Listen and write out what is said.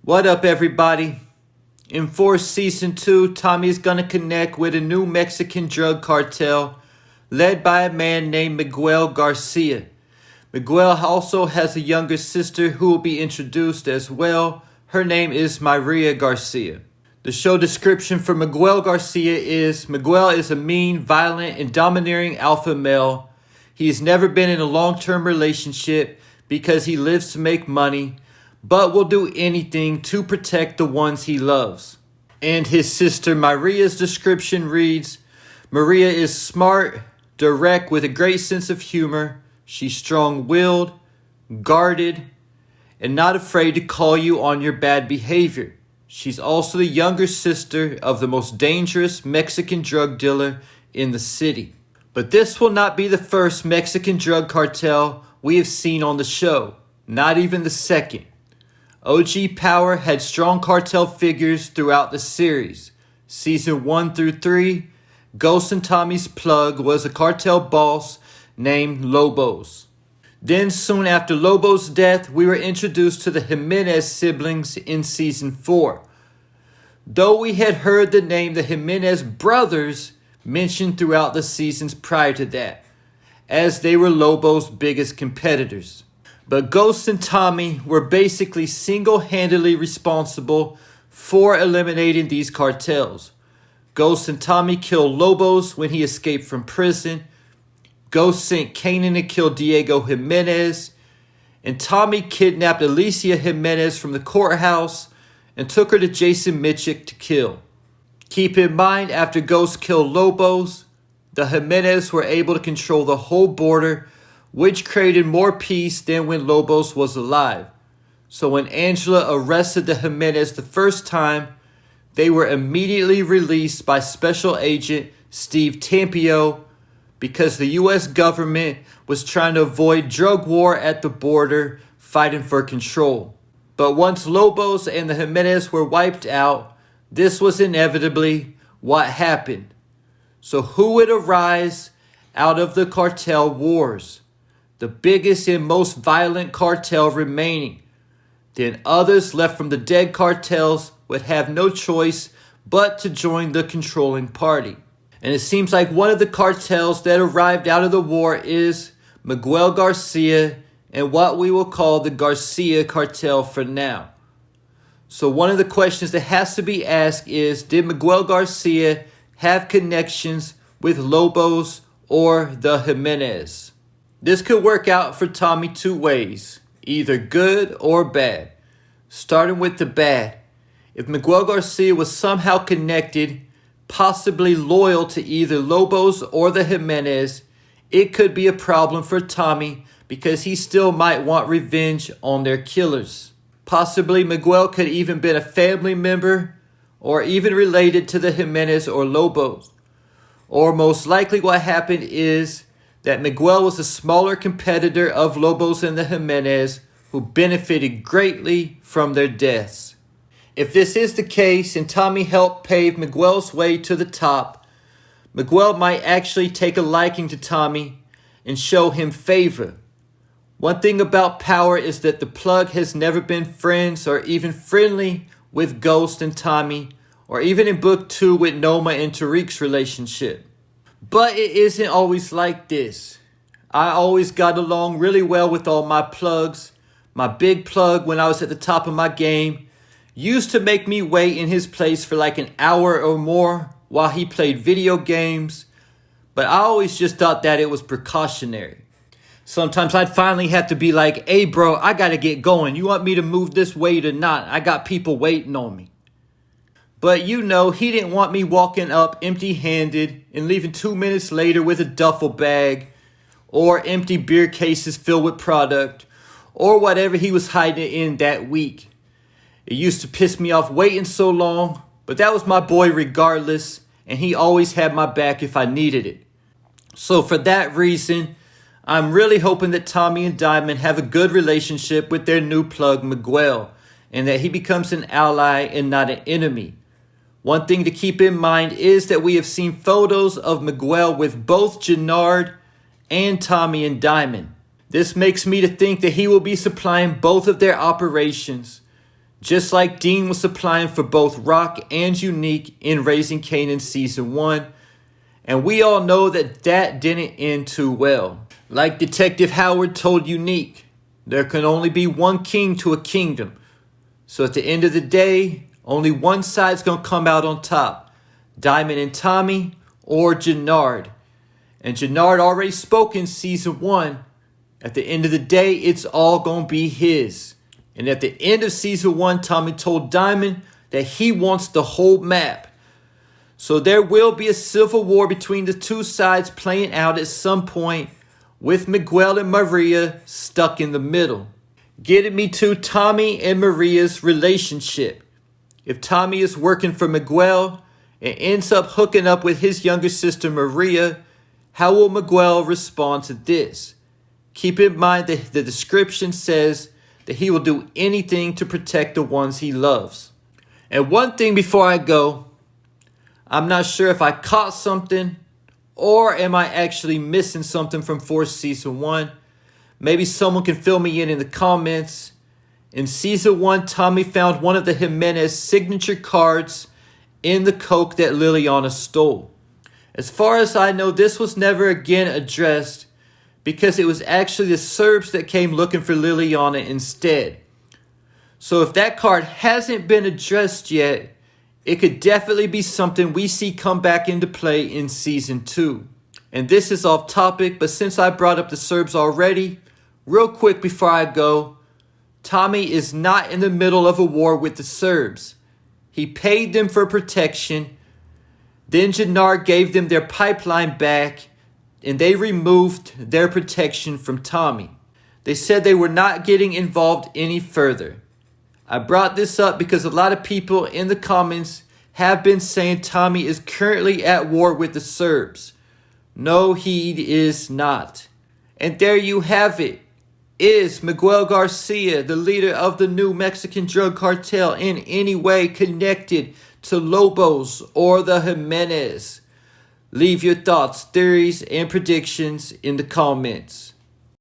What up, everybody? In Force Season 2, Tommy is going to connect with a new Mexican drug cartel led by a man named Miguel Garcia. Miguel also has a younger sister who will be introduced as well. Her name is Maria Garcia. The show description for Miguel Garcia is: Miguel is a mean, violent, and domineering alpha male. He has never been in a long-term relationship because he lives to make money, but will do anything to protect the ones he loves. And his sister Maria's description reads: Maria is smart, direct, with a great sense of humor. She's strong-willed, guarded, and not afraid to call you on your bad behavior. She's also the younger sister of the most dangerous Mexican drug dealer in the city. But this will not be the first Mexican drug cartel we have seen on the show, not even the second. OG Power had strong cartel figures throughout the series. Season 1 through 3, Ghost and Tommy's plug was a cartel boss named Lobos. Then soon after Lobos' death, we were introduced to the Jiménez siblings in Season 4. Though we had heard the name the Jiménez brothers mentioned throughout the seasons prior to that, as they were Lobos' biggest competitors. But Ghost and Tommy were basically single-handedly responsible for eliminating these cartels. Ghost and Tommy killed Lobos when he escaped from prison. Ghost sent Kanan to kill Diego Jiménez. And Tommy kidnapped Alicia Jiménez from the courthouse and took her to Jason Mitchell to kill. Keep in mind, after Ghost killed Lobos, the Jiménez were able to control the whole border, which created more peace than when Lobos was alive. So when Angela arrested the Jiménez the first time, they were immediately released by Special Agent Steve Tampio because the U.S. government was trying to avoid drug war at the border, fighting for control. But once Lobos and the Jiménez were wiped out, this was inevitably what happened. So who would arise out of the cartel wars? The biggest and most violent cartel remaining. Then others left from the dead cartels would have no choice but to join the controlling party. And it seems like one of the cartels that arrived out of the war is Miguel Garcia and what we will call the Garcia cartel for now. So one of the questions that has to be asked is, did Miguel Garcia have connections with Lobos or the Jiménez? This could work out for Tommy two ways, either good or bad. Starting with the bad, if Miguel Garcia was somehow connected, possibly loyal to either Lobos or the Jiménez, it could be a problem for Tommy because he still might want revenge on their killers. Possibly Miguel could even been a family member or even related to the Jiménez or Lobos. Or most likely what happened is that Miguel was a smaller competitor of Lobos and the Jiménez who benefited greatly from their deaths. If this is the case and Tommy helped pave Miguel's way to the top, Miguel might actually take a liking to Tommy and show him favor. One thing about Power is that the plug has never been friends or even friendly with Ghost and Tommy, or even in Book 2 with Noma and Tariq's relationship. But it isn't always like this. I always got along really well with all my plugs. My big plug, when I was at the top of my game, used to make me wait in his place for like an hour or more while he played video games. But I always just thought that it was precautionary. Sometimes I'd finally have to be like, hey bro, I gotta get going. You want me to move this weight or not? I got people waiting on me. But you know, he didn't want me walking up empty-handed and leaving 2 minutes later with a duffel bag or empty beer cases filled with product or whatever he was hiding in that week. It used to piss me off waiting so long, but that was my boy regardless, and he always had my back if I needed it. So for that reason, I'm really hoping that Tommy and Diamond have a good relationship with their new plug Miguel, and that he becomes an ally and not an enemy. One thing to keep in mind is that we have seen photos of Miguel with both Gennard and Tommy and Diamond. This makes me to think that he will be supplying both of their operations. just like Dean was supplying for both Rock and Unique in Raising Kanan Season 1. And we all know that that didn't end too well. Like Detective Howard told Unique, there can only be one king to a kingdom. So at the end of the day, only one side's going to come out on top. Diamond and Tommy or Gennard. And Gennard already spoke in Season 1. At the end of the day, it's all going to be his. And at the end of Season 1, Tommy told Diamond that he wants the whole map. So there will be a civil war between the two sides playing out at some point, with Miguel and Maria stuck in the middle. Getting me to Tommy and Maria's relationship. If Tommy is working for Miguel and ends up hooking up with his younger sister Maria, how will Miguel respond to this? Keep in mind that the description says that he will do anything to protect the ones he loves. And one thing before I go, I'm not sure if I caught something or am I actually missing something from Force Season 1. Maybe someone can fill me in the comments. In Season 1, Tommy found one of the Jiménez signature cards in the coke that Liliana stole. As far as I know, this was never again addressed because it was actually the Serbs that came looking for Liliana instead. So if that card hasn't been addressed yet, it could definitely be something we see come back into play in Season 2. And this is off topic, but since I brought up the Serbs already, real quick before I go, Tommy is not in the middle of a war with the Serbs. He paid them for protection. Then Gennard gave them their pipeline back, and they removed their protection from Tommy. They said they were not getting involved any further. I brought this up because a lot of people in the comments have been saying Tommy is currently at war with the Serbs. No, he is not. And there you have it. Is Miguel Garcia, the leader of the new Mexican drug cartel, in any way connected to Lobos or the Jiménez? Leave your thoughts, theories, and predictions in the comments.